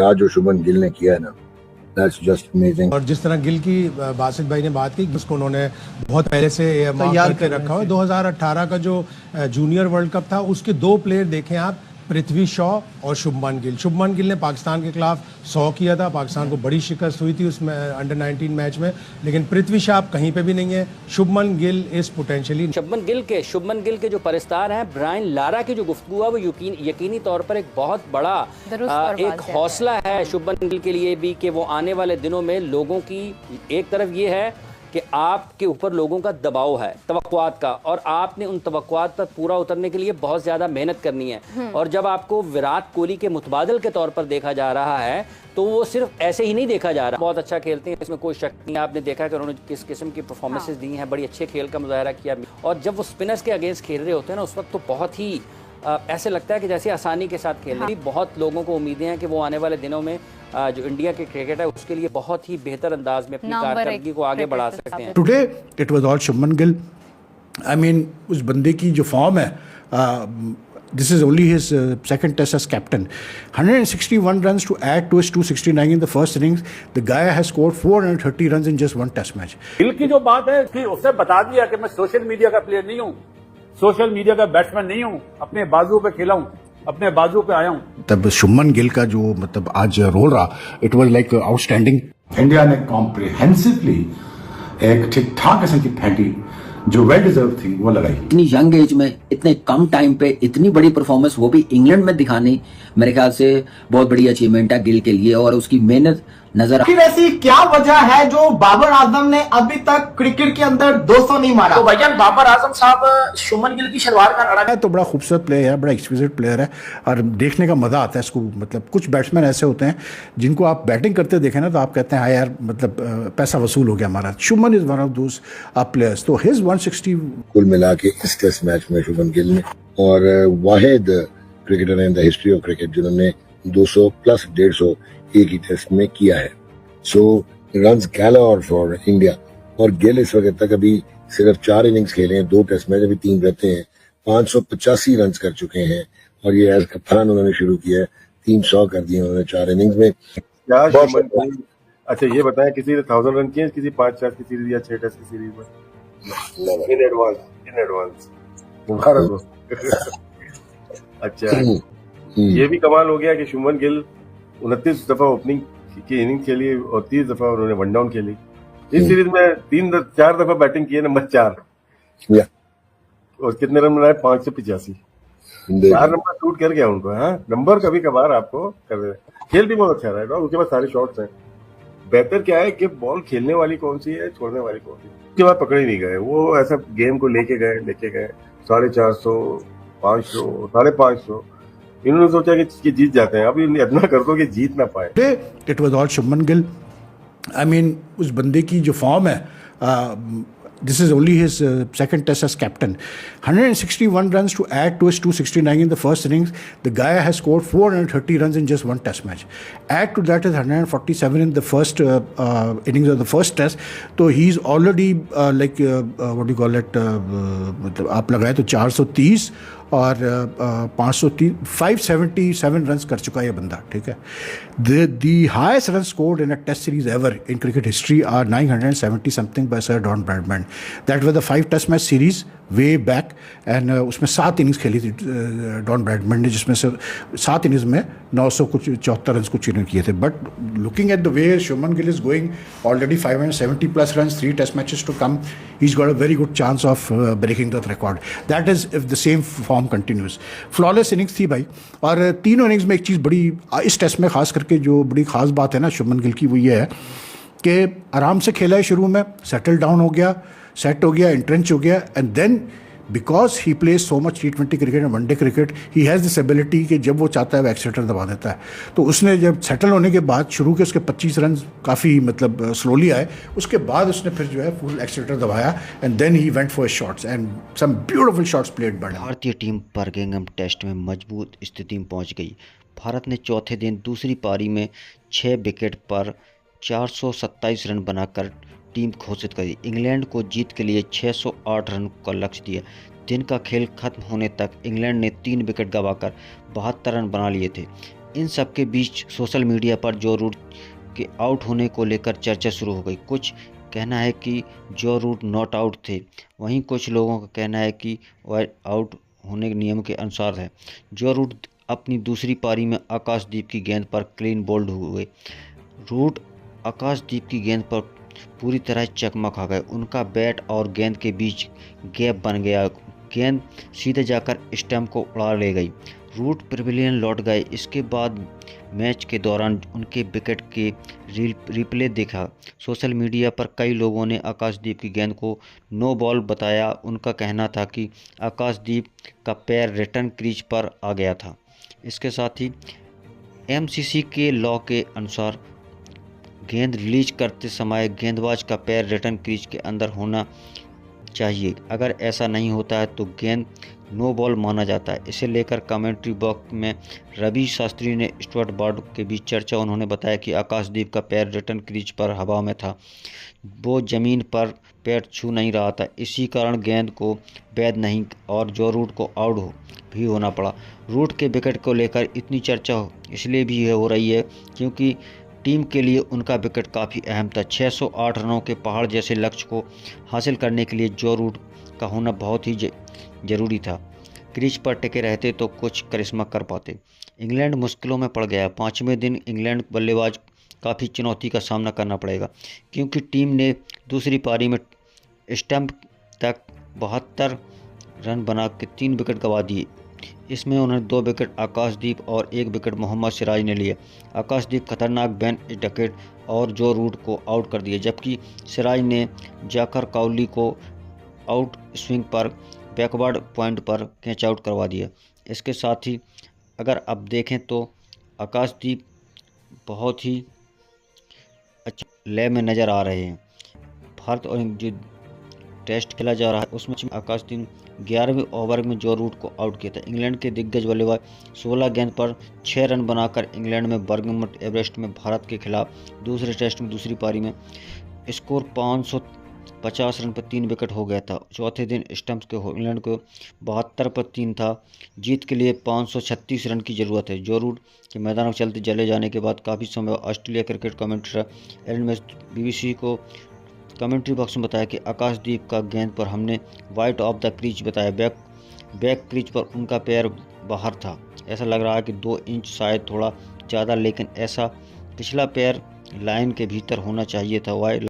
आज जो शुभमन गिल ने किया है ना, दैट्स जस्ट अमेजिंग। और जिस तरह गिल की बासित भाई ने बात की, उसको उन्होंने बहुत पहले से मार्क करके रखा हुआ। 2018 का जो जूनियर वर्ल्ड कप था, उसके 2 प्लेयर देखें आप, पृथ्वी शॉ और शुभमन गिल। शुभमन गिल ने पाकिस्तान के खिलाफ 100 किया था, पाकिस्तान को बड़ी शिकस्त हुई थी उसमें अंडर 19 मैच में, लेकिन पृथ्वी शॉ कहीं पे भी नहीं है। Shubman Gill is potentially. शुभमन गिल के जो परस्तार हैं, ब्रायन लारा की जो गुफ्तगू है वो यकीनी तौर पर एक बहुत बड़ा एक हौसला है शुभमन गिल के लिए भी, कि वो आने वाले दिनों में लोगों की एक तरफ ये है कि आपके ऊपर लोगों का दबाव है तवक्कुआत का, और आपने उन तवक्कुआत पर पूरा उतरने के लिए बहुत ज़्यादा मेहनत करनी है। और जब आपको विराट कोहली के मुतबादिल के तौर पर देखा जा रहा है, तो वो सिर्फ ऐसे ही नहीं देखा जा रहा। बहुत अच्छा खेलते हैं, इसमें कोई शक नहीं। आपने देखा कि उन्होंने किस किस्म की परफॉर्मेंसेज दी हैं, बड़ी अच्छे खेल का मुजाहरा किया। और जब वो स्पिनर्स के अगेंस्ट खेल रहे होते हैं ना, उस वक्त तो बहुत ही ऐसे लगता है कि जैसे आसानी के साथ खेल रहे हैं। बहुत लोगों को उम्मीदें हैं कि वो आने वाले दिनों में जो इंडिया के क्रिकेट है उसके लिए बहुत ही बेहतर अंदाज में अपनी कारकर्दगी को आगे बढ़ा सकते हैं। Today it was all Shubman Gill. I mean उस बंदे की जो फॉर्म है, this is only his second test as captain. 161 runs to add to his 269 in the first innings. The guy has scored 430 runs in just one test match. Gill की जो बात है कि उसने बता दिया कि मैं सोशल मीडिया का प्लेयर नहीं हूँ, सोशल मीडिया का बैट्समैन नहीं हूँ, अपने बाजू पे खेला हूँ, अपने बाजू पे आया हूँ। तब शुभमन गिल का जो मतलब आज रोल रहा, it was like outstanding. India ने कॉम्प्रिहेंसिवली एक ठीक ठाक किस्म की फैंटी जो वेल डिजर्व थी वो लगाई। इतनी यंग एज में इतने कम टाइम पे इतनी बड़ी परफॉर्मेंस, वो भी इंग्लैंड में दिखानी, मेरे ख्याल से बहुत बड़ी अचीवमेंट है गिल के लिए, और उसकी मेहनत नजर फिर ऐसी क्या वजह है जो बाबर आजम ने अभी तक क्रिकेट के अंदर 200 नहीं मारा? तो भाईजान बाबर आजम साहब शुभमन गिल की शलवार का लड़ा है, तो बड़ा खूबसूरत प्लेयर है, बड़ा एक्सक्लूसिव प्लेयर है, और देखने का मजा आता है इसको। मतलब कुछ बैट्समैन ऐसे होते हैं जिनको आप बैटिंग करते देखें ना, तो आप कहते हैं हाँ यार, मतलब पैसा वसूल हो गया हमारा। Shubman is one of those players. तो हिज 160 कुल मिला के इस टेस्ट मैच में शुभमन गिल ने, और वाहिद cricketer in the history of cricket जिन्होंने 200 प्लस 150 एक ही टेस्ट में किया है। सो रन्स गैलर फॉर इंडिया। और गिल इस वक्त तक अभी सिर्फ 4 इनिंग्स खेले हैं, 2 टेस्ट मैच अभी 3 रहते हैं, 585 रन कर चुके हैं, और ये एज कप्तान उन्होंने शुरू किया है, 300 कर दिए उन्होंने 4 इनिंग्स में। अच्छा ये बताएं, किसी ने 1000 रन किए, किसी 5 टेस्ट की सीरीज या 6 टेस्ट की सीरीज में? इन एडवांस मुबारक हो। अच्छा ये भी कमाल हो गया कि शुभमन गिल 29 दफा ओपनिंग की इनिंग खेली और 30 दफा उन्होंने वन डाउन खेली। इस सीरीज में 4 दफा बैटिंग की है, नंबर 4, और कितने रन बनाए? 585। 4 नंबर शूट कर गया उनको। हाँ, नंबर कभी कभार आपको कर दे। खेल भी बहुत अच्छा रहा है, उसके बाद सारे शॉट्स हैं। बेहतर क्या है कि बॉल खेलने वाली कौन सी है, छोड़ने वाली कौन सी। उसके बाद पकड़े नहीं गए, वो ऐसा गेम को लेके गए 450, 500, 550। इन्होंने सोचा कि जीत जाते हैं, अब इतना कर दो कि जीत ना पाए। It was all Shubman Gill. I mean उस बंदे की जो फॉर्म है, this is only his second test as captain. 161 runs to add to his 269 in the first innings. The guy has scored 430 runs in just one test match. Add to that is 147 in the first innings of the first test. So he's already what do you call it? आप लगाए तो 430 और 577 run कर चुका है ये बंदा, ठीक है। The highest runs scored in a test series ever in cricket history are 970 something by Sir Don Bradman. That was the 5 test match series way back, and उसमें 7 इनिंग्स खेली थी डॉन ब्रैडमैन ने, जिसमें से 7 इनिंग्स में 974 run कुछ इन्होंने किए थे। But looking at the way Shubman Gill is going, already 570 plus run, 3 test matches to come, he's got a very good chance of breaking that record. That is if the same form continues. Flawless innings थी भाई, और तीनों innings में एक चीज़ बड़ी इस test में खास करके जो बड़ी खास बात है ना शुभमन गिल की, वो ये है कि आराम से खेला है, शुरू में सेटल डाउन हो गया, सेट हो गया, इंट्रेंच हो गया, and then because he plays so much T20 cricket and one day cricket, he has this ability कि जब वो चाहता है वो एक्सीलेटर दबा देता है। तो उसने जब सेटल होने के बाद शुरू के उसके 25 रन काफ़ी मतलब स्लोली आए, उसके बाद उसने फिर जो है फुल एक्सीलेटर दबाया, and then he went for shots and some beautiful shots played by. भारतीय टीम बर्मिंघम टेस्ट में मजबूत स्थिति में पहुंच गई। भारत ने चौथे दिन दूसरी पारी में 6 विकेट पर 427 रन बनाकर टीम घोषित करी। इंग्लैंड को जीत के लिए 608 रन का लक्ष्य दिया। दिन का खेल खत्म होने तक इंग्लैंड ने 3 विकेट गंवाकर 72 रन बना लिए थे। इन सब के बीच सोशल मीडिया पर जो रूट के आउट होने को लेकर चर्चा शुरू हो गई। कुछ कहना है कि जो रूट नॉट आउट थे, वहीं कुछ लोगों का कहना है कि वह आउट होने के नियम के अनुसार है। जो रूट अपनी दूसरी पारी में आकाशदीप की गेंद पर क्लीन बोल्ड हुए। रूट आकाशदीप की गेंद पर पूरी तरह चकमा खा गए। उनका बैट और गेंद के बीच गैप बन गया। गेंद सीधे जाकर स्टंप को उड़ा ले गई। रूट पेविलियन लौट गए। इसके बाद मैच के दौरान उनके विकेट के रिप्ले देखा। सोशल मीडिया पर कई लोगों ने आकाशदीप की गेंद को नो बॉल बताया। उनका कहना था कि आकाशदीप का पैर रिटर्न क्रीज पर आ गया था। इसके साथ ही एमसीसी के लॉ के अनुसार गेंद रिलीज करते समय गेंदबाज का पैर रिटर्न क्रीज के अंदर होना चाहिए। अगर ऐसा नहीं होता है तो गेंद नो बॉल माना जाता है। इसे लेकर कमेंट्री बॉक्स में रवि शास्त्री ने स्टुअर्ट ब्रॉड के बीच चर्चा। उन्होंने बताया कि आकाशदीप का पैर रिटर्न क्रीज पर हवा में था, वो जमीन पर पैर छू नहीं रहा था। इसी कारण गेंद को वैध नहीं और जो रूट को आउट भी होना पड़ा। रूट के विकेट को लेकर इतनी चर्चा इसलिए भी हो रही है क्योंकि टीम के लिए उनका विकेट काफ़ी अहम था। 608 रनों के पहाड़ जैसे लक्ष्य को हासिल करने के लिए जो रूट का होना बहुत ही ज़रूरी था। क्रीज पर टिके रहते तो कुछ करिश्मा कर पाते। इंग्लैंड मुश्किलों में पड़ गया। 5वें दिन इंग्लैंड बल्लेबाज काफ़ी चुनौती का सामना करना पड़ेगा क्योंकि टीम ने दूसरी पारी में स्टंप तक 72 रन बना के 3 विकेट गंवा दिए। इसमें उन्होंने 2 विकेट आकाशदीप और 1 विकेट मोहम्मद सिराज ने लिए। आकाशदीप खतरनाक बेन स्टोक्स और जो रूट को आउट कर दिए, जबकि सिराज ने जाकर काउली को आउट स्विंग पर बैकवर्ड पॉइंट पर कैच आउट करवा दिया। इसके साथ ही अगर अब देखें तो आकाशदीप बहुत ही अच्छे लय में नज़र आ रहे हैं। भारत और जो टेस्ट खेला जा रहा है उसमें आकाशदीप 11वें ओवर में जो रूट को आउट किया था। इंग्लैंड के दिग्गज बल्लेबाज 16 गेंद पर 6 रन बनाकर इंग्लैंड में बर्मिंघम एवरेस्ट में भारत के खिलाफ दूसरे टेस्ट में दूसरी पारी में स्कोर 550 रन पर 3 विकेट हो गया था। चौथे दिन स्टंप्स के इंग्लैंड को 72 पर 3 था। जीत के लिए 536 रन की ज़रूरत है। जो रूट के मैदान में चलते चले जाने के बाद काफ़ी समय ऑस्ट्रेलिया क्रिकेट कमेंटेटर एलन मैच BBC को कमेंट्री बॉक्स में बताया कि आकाशदीप का गेंद पर हमने वाइड ऑफ द क्रीज बताया। बैक क्रीज पर उनका पैर बाहर था। ऐसा लग रहा है कि 2 इंच शायद थोड़ा ज़्यादा, लेकिन ऐसा पिछला पैर लाइन के भीतर होना चाहिए था। वाइड